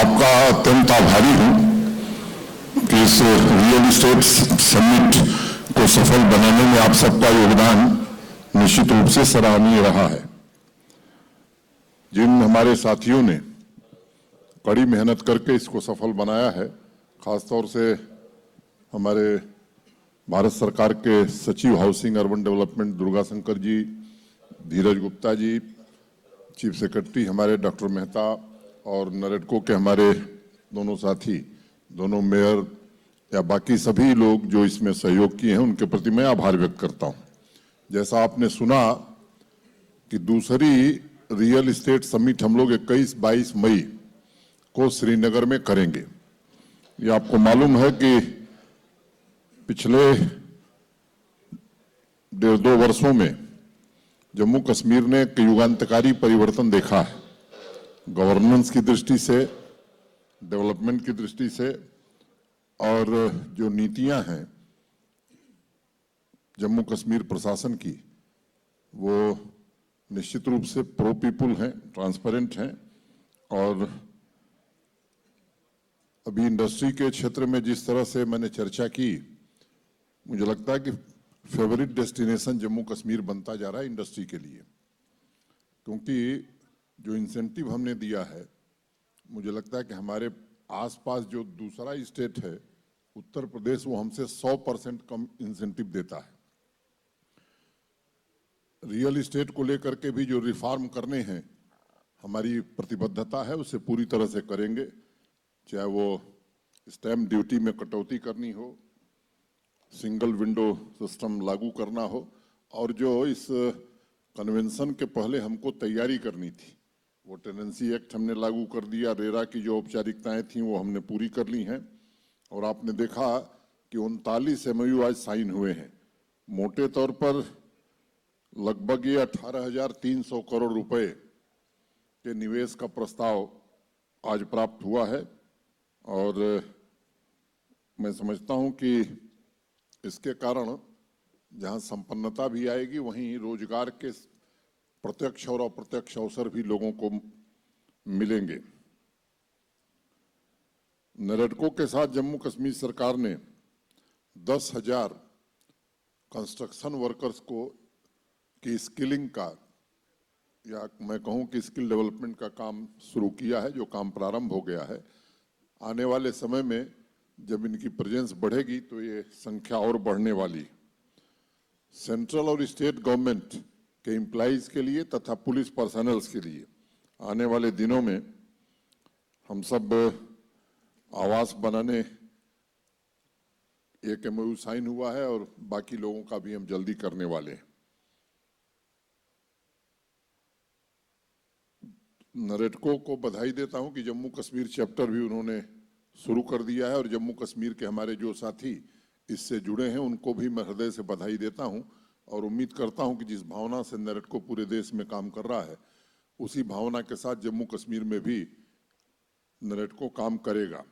आपका अत्यंत आभारी हूं कि इस रियल एस्टेट समिट को सफल बनाने में आप सबका योगदान निश्चित रूप से सराहनीय रहा है। जिन हमारे साथियों ने कड़ी मेहनत करके इसको सफल बनाया है, खासतौर से हमारे भारत सरकार के सचिव housing urban development Durga Shankar ji, Dheeraj Gupta ji, chief secretary हमारे डॉक्टर मेहता और नरेडको के हमारे दोनों साथी, दोनों मेयर या बाकी सभी लोग जो इसमें सहयोग किए हैं, उनके प्रति मैं आभार व्यक्त करता हूं। जैसा आपने सुना कि दूसरी रियल एस्टेट समिट हम लोग 21-22 मई को श्रीनगर में करेंगे। ये आपको मालूम है कि पिछले 1.5-2 वर्षों में जम्मू कश्मीर ने एक युगांतकारी परिवर्तन देखा है, गवर्नेंस की दृष्टि से, डेवलपमेंट की दृष्टि से, और जो नीतियां हैं जम्मू कश्मीर प्रशासन की, वो निश्चित रूप से प्रो पीपुल हैं, ट्रांसपेरेंट हैं। और अभी इंडस्ट्री के क्षेत्र में जिस तरह से मैंने चर्चा की, मुझे लगता है कि फेवरेट डेस्टिनेशन जम्मू कश्मीर बनता जा रहा है इंडस्ट्री के लिए, क्योंकि जो इंसेंटिव हमने दिया है, मुझे लगता है कि हमारे आसपास जो दूसरा स्टेट है उत्तर प्रदेश, वो हमसे 100% कम इंसेंटिव देता है। रियल एस्टेट को लेकर के भी जो रिफॉर्म करने हैं, हमारी प्रतिबद्धता है, उसे पूरी तरह से करेंगे, चाहे वो स्टैम्प ड्यूटी में कटौती करनी हो, सिंगल विंडो सिस्टम लागू करना हो, और जो इस कन्वेंशन के पहले हमको तैयारी करनी थी, वो टेनेंसी एक्ट हमने लागू कर दिया, रेरा की जो औपचारिकताएं थीं वो हमने पूरी कर ली हैं। और आपने देखा कि 39 MOU आज साइन हुए हैं। मोटे तौर पर लगभग ये 18,300 करोड़ रुपए के निवेश का प्रस्ताव आज प्राप्त हुआ है। और मैं समझता हूं कि इसके कारण जहां संपन्नता भी आएगी, वहीं रोजगार के प्रत्यक्ष और अप्रत्यक्ष अवसर भी लोगों को मिलेंगे। नरेडको के साथ जम्मू कश्मीर सरकार ने 10,000 कंस्ट्रक्शन वर्कर्स को की स्किलिंग का, या मैं कहूं कि स्किल डेवलपमेंट का काम शुरू किया है, जो काम प्रारंभ हो गया है। आने वाले समय में जब इनकी प्रेजेंस बढ़ेगी तो ये संख्या और बढ़ने वाली। सेंट्रल और स्टेट गवर्नमेंट के एम्प्लॉइज के लिए तथा पुलिस पर्सनल्स के लिए आने वाले दिनों में हम सब आवास बनाने एक MOU साइन हुआ है, और बाकी लोगों का भी हम जल्दी करने वाले हैं। नरेडको को बधाई देता हूं कि जम्मू कश्मीर चैप्टर भी उन्होंने शुरू कर दिया है, और जम्मू कश्मीर के हमारे जो साथी इससे जुड़े हैं उनको भी मैं हृदय से बधाई देता हूं, और उम्मीद करता हूं कि जिस भावना से नरेडको पूरे देश में काम कर रहा है, उसी भावना के साथ जम्मू कश्मीर में भी नरेडको काम करेगा।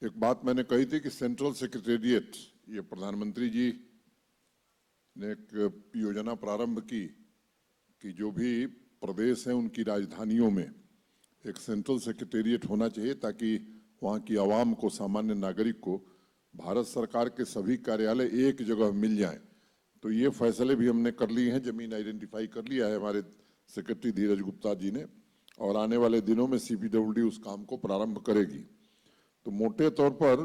एक बात मैंने कही थी कि सेंट्रल सेक्रेटेरिएट, ये प्रधानमंत्री जी ने एक योजना प्रारंभ की कि जो भी प्रदेश हैं उनकी राजधानियों में एक सेंट्रल सेक्रेटेरिएट होना चाहिए, ताकि वहाँ की आवाम को, सामान्य नागरिक को भारत सरकार के सभी कार्यालय एक जगह मिल जाएं। तो ये फैसले भी हमने कर लिए हैं, जमीन आइडेंटिफाई कर लिया है हमारे सेक्रेटरी धीरज गुप्ता जी ने, और आने वाले दिनों में CPWD उस काम को प्रारंभ करेगी। तो मोटे तौर पर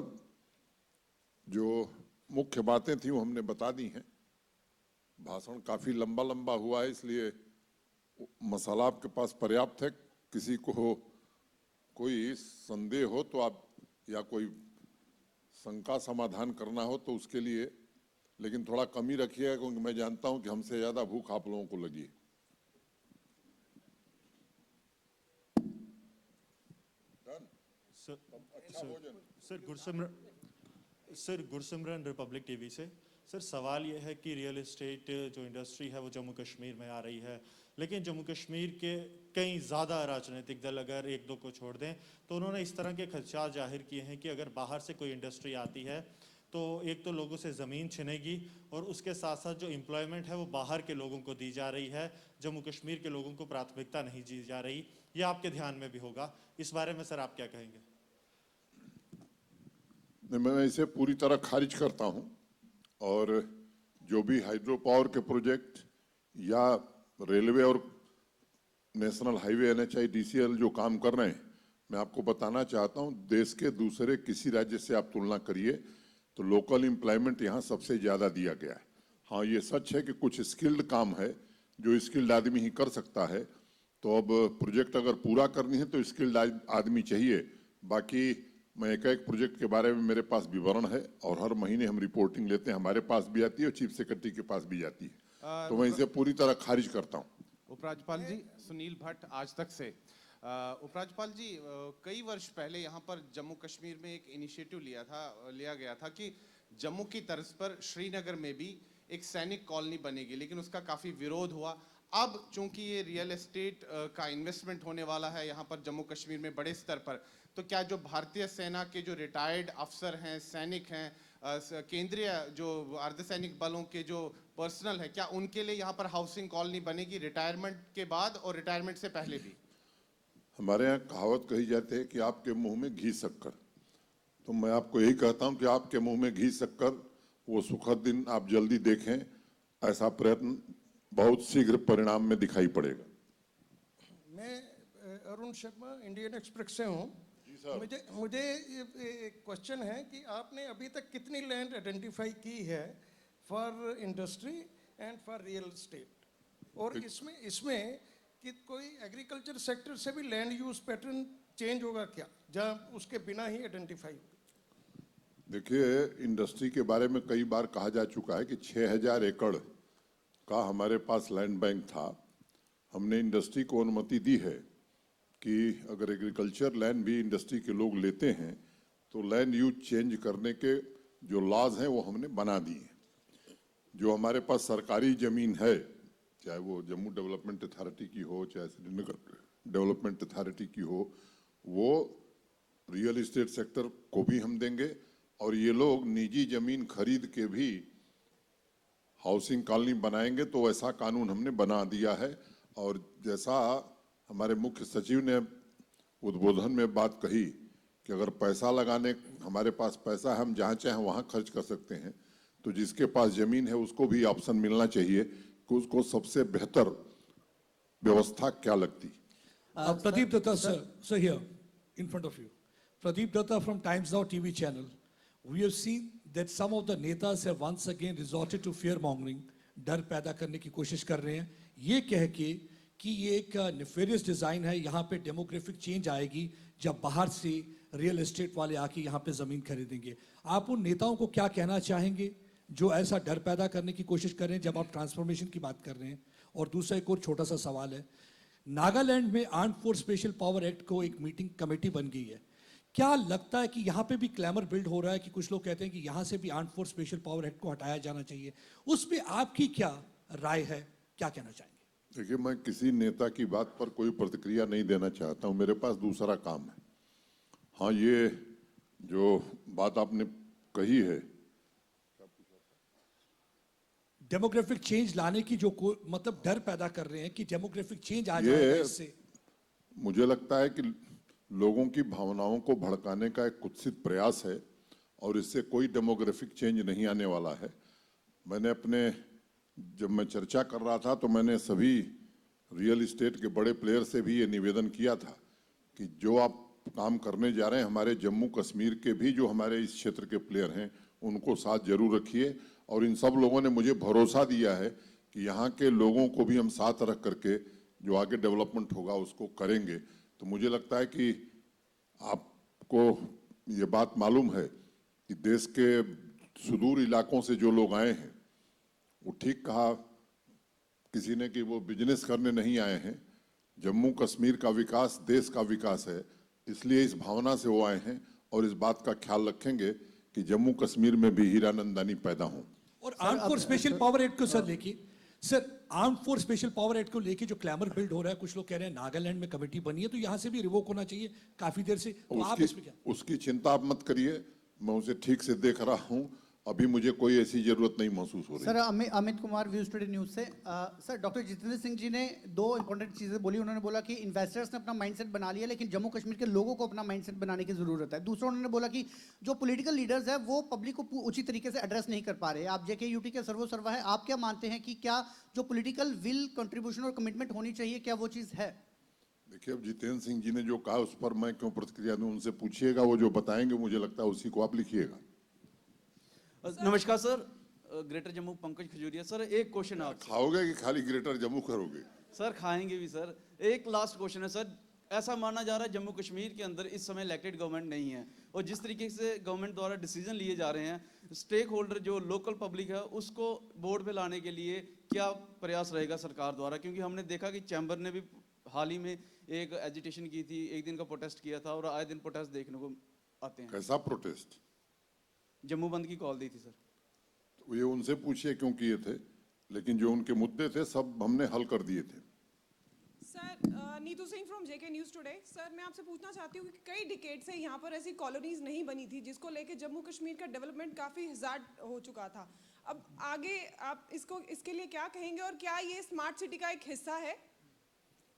जो मुख्य बातें थी वो हमने बता दी हैं। भाषण काफी लंबा हुआ है, इसलिए मसाला आपके पास पर्याप्त है। किसी को कोई संदेह हो तो आप, या कोई शंका समाधान करना हो तो उसके लिए, लेकिन थोड़ा कमी रखिएगा, क्योंकि मैं जानता हूं कि हमसे ज्यादा भूख आप लोगों को लगी है। सर गुरसिमरन रिपब्लिक टीवी से। सर सवाल यह है कि रियल एस्टेट जो इंडस्ट्री है वो जम्मू कश्मीर में आ रही है, लेकिन जम्मू कश्मीर के कई ज़्यादा राजनीतिक दल, अगर एक दो को छोड़ दें, तो उन्होंने इस तरह के खदशात जाहिर किए हैं कि अगर बाहर से कोई इंडस्ट्री आती है तो एक तो लोगों से ज़मीन छिनेगी और उसके साथ साथ जो एम्प्लॉयमेंट है वो बाहर के लोगों को दी जा रही है, जम्मू कश्मीर के लोगों को प्राथमिकता नहीं दी जा रही। ये आपके ध्यान में भी होगा, इस बारे में सर आप क्या कहेंगे? नहीं, मैं इसे पूरी तरह खारिज करता हूं। और जो भी हाइड्रो पावर के प्रोजेक्ट या रेलवे और नेशनल हाईवे एनएचआई डीसीएल जो काम कर रहे हैं, मैं आपको बताना चाहता हूं, देश के दूसरे किसी राज्य से आप तुलना करिए तो लोकल एम्प्लॉयमेंट यहाँ सबसे ज्यादा दिया गया है। हाँ, ये सच है कि कुछ स्किल्ड काम है जो स्किल्ड आदमी ही कर सकता है, तो अब प्रोजेक्ट अगर पूरा करनी है तो स्किल्ड आदमी चाहिए। बाकी मैं एक एक प्रोजेक्ट के बारे में मेरे पास विवरण है और हर महीने हम रिपोर्टिंग लेते हैं, हमारे पास भी आती है और चीफ सेक्रेटरी के पास भी जाती है, तो मैं इसे पूरी तरह खारिज करता हूँ। उपराज्यपाल जी, सुनील भट्ट, आज तक से। उपराज्यपाल जी, कई वर्ष पहले यहाँ पर जम्मू कश्मीर में एक इनिशिएटिव लिया गया था कि जम्मू की तर्ज पर श्रीनगर में भी एक सैनिक कॉलोनी बनेगी, लेकिन उसका काफी विरोध हुआ। अब चूंकि ये रियल एस्टेट का इन्वेस्टमेंट होने वाला है यहाँ पर जम्मू कश्मीर में बड़े स्तर पर, तो क्या जो भारतीय सेना के जो रिटायर्ड अफसर हैं, सैनिक हैं, केंद्रीय जो अर्धसैनिक बलों के जो पर्सनल है, क्या उनके लिए यहाँ पर हाउसिंग कॉलोनी बनेगी रिटायरमेंट के बाद और रिटायरमेंट से पहले भी? हमारे यहाँ कहावत कही जाती है कि आपके मुंह में घी शक्कर, तो मैं आपको यही कहता हूं कि आपके मुंह में घी शक्कर, वो सुखद दिन आप जल्दी देखें। ऐसा प्रयत्न बहुत शीघ्र परिणाम में दिखाई पड़ेगा। मैं अरुण शर्मा, इंडियन एक्सप्रेस से हूँ। मुझे एक क्वेश्चन है कि आपने अभी तक कितनी लैंड आइडेंटिफाई की है for industry and for real estate, और इसमें कि कोई एग्रीकल्चर सेक्टर से भी लैंड यूज पैटर्न चेंज होगा क्या, जहाँ उसके बिना ही आइडेंटिफाई होगी? देखिए, इंडस्ट्री के बारे में कई बार कहा जा चुका है कि 6000 एकड़ का हमारे पास लैंड बैंक था। हमने इंडस्ट्री को अनुमति दी है कि अगर एग्रीकल्चर लैंड भी इंडस्ट्री के लोग लेते हैं तो लैंड यूज चेंज करने के जो लॉज हैं वो हमने बना दिए। जो हमारे पास सरकारी जमीन है, चाहे वो जम्मू डेवलपमेंट अथॉरिटी की हो, चाहे श्रीनगर डेवलपमेंट अथॉरिटी की हो, वो रियल एस्टेट सेक्टर को भी हम देंगे। और ये लोग निजी जमीन खरीद के भी हाउसिंग कॉलोनी बनाएंगे, तो ऐसा कानून हमने बना दिया है। और जैसा हमारे मुख्य सचिव ने उद्बोधन में बात कही कि अगर पैसा लगाने, हमारे पास पैसा है, हम जहाँ चाहें वहाँ खर्च कर सकते हैं, तो जिसके पास जमीन है उसको भी ऑप्शन मिलना चाहिए कि उसको सबसे बेहतर व्यवस्था क्या लगती। Pradeep Datta, sir, here in front of you. Pradeep Datta from Times Now TV channel. We have seen that some of the netas have once again resorted to fear mongering, डर पैदा करने की कोशिश कर रहे हैं, ये कह के कि ये एक नेफेरियस डिजाइन है, यहाँ पे डेमोग्राफिक चेंज आएगी जब बाहर से रियल एस्टेट वाले आके यहाँ पे जमीन खरीदेंगे। आप उन नेताओं को क्या कहना चाहेंगे जो ऐसा डर पैदा करने की कोशिश कर रहे हैं जब आप ट्रांसफॉर्मेशन की बात कर रहे हैं? और दूसरा एक और छोटा सा सवाल है, नागालैंड में armed force special power act को एक मीटिंग कमेटी बन गई है, क्या लगता है कि यहाँ पे भी क्लैमर बिल्ड हो रहा है कि कुछ लोग कहते हैं कि यहाँ से भी armed force special power act को हटाया जाना चाहिए, उस पर आपकी क्या राय है, क्या कहना चाहेंगे? देखिए, मैं किसी नेता की बात पर कोई प्रतिक्रिया नहीं देना चाहता हूं, मेरे पास दूसरा काम है। हाँ, ये जो बात आपने कही है, डेमोग्राफिक चेंज लाने की जो मतलब डर पैदा कर रहे हैं कि डेमोग्राफिक चेंज आ जाएगा इससे, मुझे लगता है कि लोगों की भावनाओं को भड़काने का एक कुत्सित प्रयास है और इससे कोई डेमोग्राफिक चेंज नहीं आने वाला है। जब मैं चर्चा कर रहा था तो मैंने सभी रियल एस्टेट के बड़े प्लेयर से भी ये निवेदन किया था कि जो आप काम करने जा रहे हैं, हमारे जम्मू कश्मीर के भी जो हमारे इस क्षेत्र के प्लेयर हैं उनको साथ जरूर रखिए। और इन सब लोगों ने मुझे भरोसा दिया है कि यहाँ के लोगों को भी हम साथ रख करके जो आगे डेवलपमेंट होगा उसको करेंगे। तो मुझे लगता है कि आपको ये बात मालूम है कि देश के सुदूर इलाकों से जो लोग आए हैं, वो ठीक कहा किसी ने कि वो बिजनेस करने नहीं आए हैं। जम्मू कश्मीर का विकास देश का विकास है, इसलिए इस भावना से वो आए हैं और इस बात का ख्याल रखेंगे कि जम्मू कश्मीर में भी हीरानंदानी पैदा हों। और arm force special power act को सर लेके, sir arm force special power act को लेके जो क्लैमर बिल्ड हो रहा है, कुछ लोग कह रहे हैं नागालैंड में कमेटी बनी है तो यहाँ से भी रिवोक होना चाहिए काफी देर से, तो आप इसमें क्या? उसकी चिंता आप मत करिए। मैं उसे ठीक से देख रहा हूं, अभी मुझे कोई ऐसी जरूरत नहीं महसूस हो रही। Sir Amit Kumar views today news से सर डॉक्टर जितेंद्र सिंह जी ने दो इंपॉर्टेंट चीजें बोली। उन्होंने बोला कि इन्वेस्टर्स ने अपना माइंडसेट बना लिया, लेकिन जम्मू कश्मीर के लोगों को अपना माइंडसेट बनाने की जरूरत है। दूसरा उन्होंने बोला कि जो पॉलिटिकल लीडर्स है वो पब्लिक को उचित तरीके से एड्रेस नहीं कर पा रहे। आप जेके यूटी के सर्वसर्वा है, आप क्या मानते हैं कि क्या जो पॉलिटिकल विल, कंट्रीब्यूशन और कमिटमेंट होनी चाहिए, क्या वो चीज है? देखिए, अब जितेंद्र सिंह जी ने जो कहा उस पर मैं क्यों प्रतिक्रिया दूं, उनसे पूछिएगा, वो जो बताएंगे मुझे लगता है उसी को आप लिखिएगा। नमस्कार sir, greater Jammu Pankaj Khajuria. Sir एक क्वेश्चन आपसे। खाओगे कि खाली ग्रेटर जम्मू करोगे? सर खाएंगे भी सर। एक लास्ट क्वेश्चन है सर, ऐसा माना जा रहा है जम्मू कश्मीर के अंदर इस समय इलेक्टेड गवर्नमेंट नहीं है, और जिस तरीके से गवर्नमेंट द्वारा डिसीजन लिए जा रहे हैं, स्टेक होल्डर जो लोकल पब्लिक है उसको बोर्ड पे लाने के लिए क्या प्रयास रहेगा सरकार द्वारा? क्योंकि हमने देखा कि चैम्बर ने भी हाल ही में एक एजिटेशन की थी, एक दिन का प्रोटेस्ट किया था, और आए दिन प्रोटेस्ट देखने को आते हैं। कैसा प्रोटेस्ट? जम्मू बंद की कॉल दी थी सर। तो ये उनसे पूछिए क्यों किए थे, लेकिन जो उनके मुद्दे थे सब हमने हल कर दिए थे। Sir Neetu Singh from JK news today. Sir मैं आपसे पूछना चाहती हूँ कि कई डिकेड से यहाँ पर ऐसी कॉलोनीज नहीं बनी थी जिसको लेके जम्मू कश्मीर का डेवलपमेंट काफी हजार्ड हो चुका था। अब आगे आप इसके लिए क्या कहेंगे, और क्या ये स्मार्ट सिटी का एक हिस्सा है?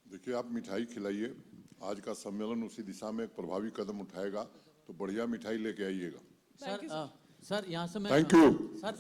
देखिए, आप मिठाई खिलाइए, आज का सम्मेलन उसी दिशा में एक प्रभावी कदम उठाएगा, तो बढ़िया मिठाई लेके आइएगा। Thank you, सर यहाँ से मैं थैंक यू। सर